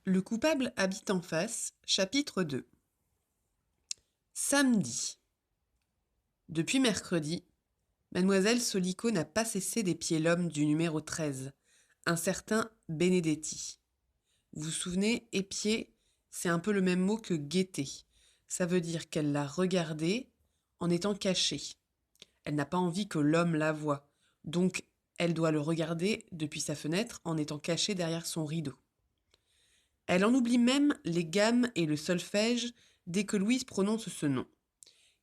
Le coupable habite en face, chapitre 2. Samedi. Depuis mercredi, mademoiselle Solico n'a pas cessé d'épier l'homme du numéro 13, un certain Benedetti. Vous vous souvenez, épier, c'est un peu le même mot que guetter. Ça veut dire qu'elle l'a regardé en étant cachée. Elle n'a pas envie que l'homme la voie, donc elle doit le regarder depuis sa fenêtre en étant cachée derrière son rideau. Elle en oublie même les gammes et le solfège dès que Louise prononce ce nom.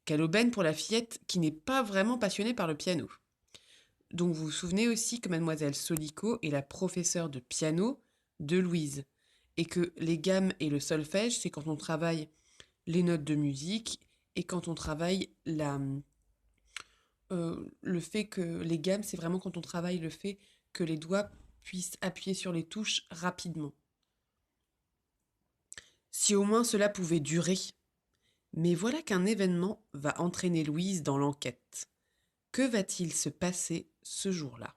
Quelle aubaine pour la fillette qui n'est pas vraiment passionnée par le piano. Donc vous vous souvenez aussi que mademoiselle Solico est la professeure de piano de Louise, et que les gammes et le solfège, c'est quand on travaille les notes de musique, et quand on travaille le fait que les gammes, c'est vraiment quand on travaille le fait que les doigts puissent appuyer sur les touches rapidement. Si au moins cela pouvait durer. Mais voilà qu'un événement va entraîner Louise dans l'enquête. Que va-t-il se passer ce jour-là ?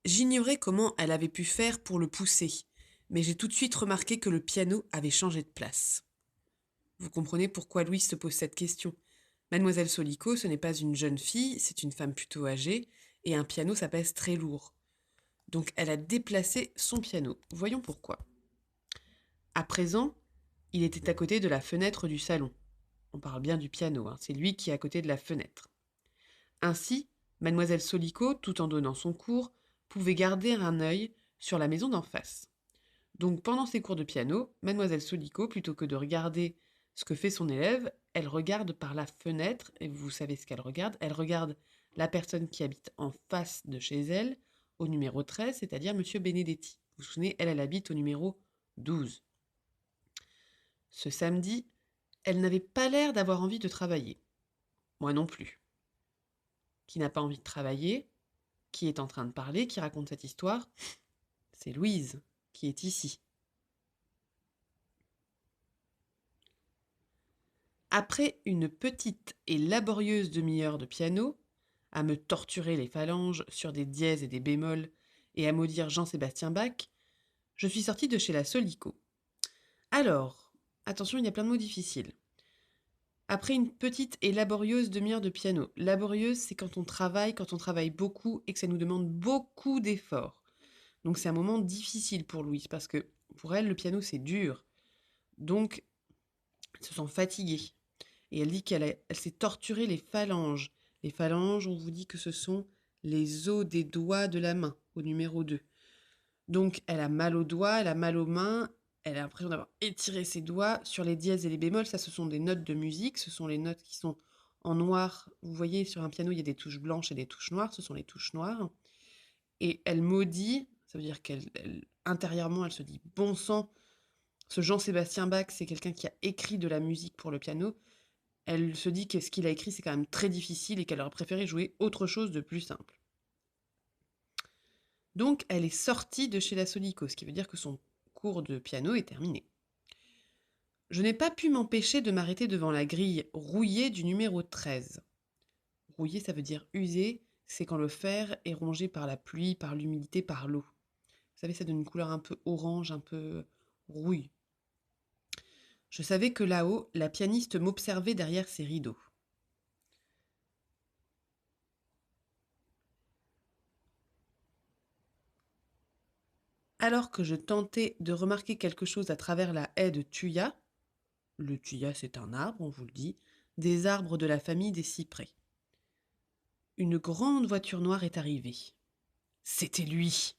J'ignorais comment elle avait pu faire pour le pousser, mais j'ai tout de suite remarqué que le piano avait changé de place. Vous comprenez pourquoi Louise se pose cette question. Mademoiselle Solico, ce n'est pas une jeune fille, c'est une femme plutôt âgée, et un piano, ça pèse très lourd. Donc elle a déplacé son piano. Voyons pourquoi. À présent, il était à côté de la fenêtre du salon. On parle bien du piano, c'est lui qui est à côté de la fenêtre. Ainsi, mademoiselle Solico, tout en donnant son cours, pouvait garder un œil sur la maison d'en face. Donc pendant ses cours de piano, mademoiselle Solico, plutôt que de regarder ce que fait son élève, elle regarde par la fenêtre, et vous savez ce qu'elle regarde la personne qui habite en face de chez elle, au numéro 13, c'est-à-dire monsieur Benedetti. Vous vous souvenez, elle habite au numéro 12. Ce samedi, elle n'avait pas l'air d'avoir envie de travailler. Moi non plus. Qui n'a pas envie de travailler, qui est en train de parler, qui raconte cette histoire, c'est Louise, qui est ici. Après une petite et laborieuse demi-heure de piano, à me torturer les phalanges sur des dièses et des bémols et à maudire Jean-Sébastien Bach, je suis sortie de chez la Solico. Alors, attention, il y a plein de mots difficiles. Après une petite et laborieuse demi-heure de piano. Laborieuse, c'est quand on travaille beaucoup et que ça nous demande beaucoup d'efforts. Donc c'est un moment difficile pour Louise parce que pour elle, le piano, c'est dur. Donc, elle se sent fatiguée. Et elle dit elle s'est torturée les phalanges. Les phalanges, on vous dit que ce sont les os des doigts de la main, au numéro 2. Donc elle a mal aux doigts, elle a mal aux mains, elle a l'impression d'avoir étiré ses doigts. Sur les dièses et les bémols, ça ce sont des notes de musique, ce sont les notes qui sont en noir. Vous voyez, sur un piano, il y a des touches blanches et des touches noires, ce sont les touches noires. Et elle maudit, ça veut dire intérieurement, elle se dit « Bon sang, ce Jean-Sébastien Bach, c'est quelqu'un qui a écrit de la musique pour le piano. » Elle se dit que ce qu'il a écrit, c'est quand même très difficile et qu'elle aurait préféré jouer autre chose de plus simple. Donc, elle est sortie de chez la Solico, ce qui veut dire que son cours de piano est terminé. Je n'ai pas pu m'empêcher de m'arrêter devant la grille rouillée du numéro 13. Rouillé, ça veut dire usé, c'est quand le fer est rongé par la pluie, par l'humidité, par l'eau. Vous savez, ça donne une couleur un peu orange, un peu rouille. Je savais que là-haut, la pianiste m'observait derrière ses rideaux. Alors que je tentais de remarquer quelque chose à travers la haie de thuya, le thuya c'est un arbre, on vous le dit, des arbres de la famille des cyprès. Une grande voiture noire est arrivée. C'était lui.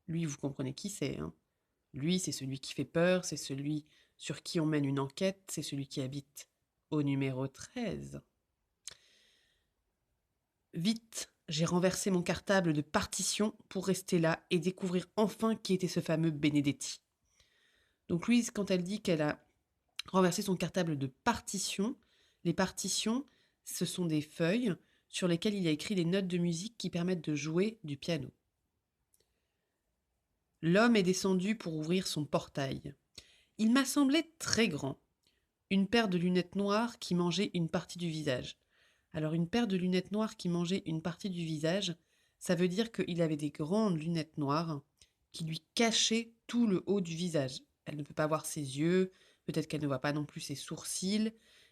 Lui, vous comprenez qui c'est, hein ? Lui, c'est celui qui fait peur, c'est celui sur qui on mène une enquête, c'est celui qui habite au numéro 13. Vite, j'ai renversé mon cartable de partition pour rester là et découvrir enfin qui était ce fameux Benedetti. Donc Louise, quand elle dit qu'elle a renverser son cartable de partition. Les partitions, ce sont des feuilles sur lesquelles il y a écrit les notes de musique qui permettent de jouer du piano. L'homme est descendu pour ouvrir son portail. Il m'a semblé très grand. Une paire de lunettes noires qui mangeait une partie du visage. Alors une paire de lunettes noires qui mangeait une partie du visage, Ça veut dire qu'il avait des grandes lunettes noires qui lui cachaient tout le haut du visage. Elle ne peut pas voir ses yeux, peut-être qu'elle ne voit pas non plus ses sourcils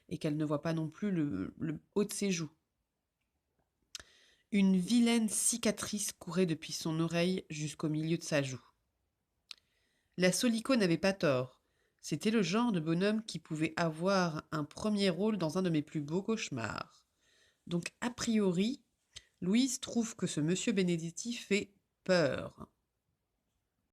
et qu'elle ne voit pas non plus le haut de ses joues. Une vilaine cicatrice courait depuis son oreille jusqu'au milieu de sa joue. La Solico n'avait pas tort. C'était le genre de bonhomme qui pouvait avoir un premier rôle dans un de mes plus beaux cauchemars. Donc, a priori, Louise trouve que ce monsieur Benedetti fait peur.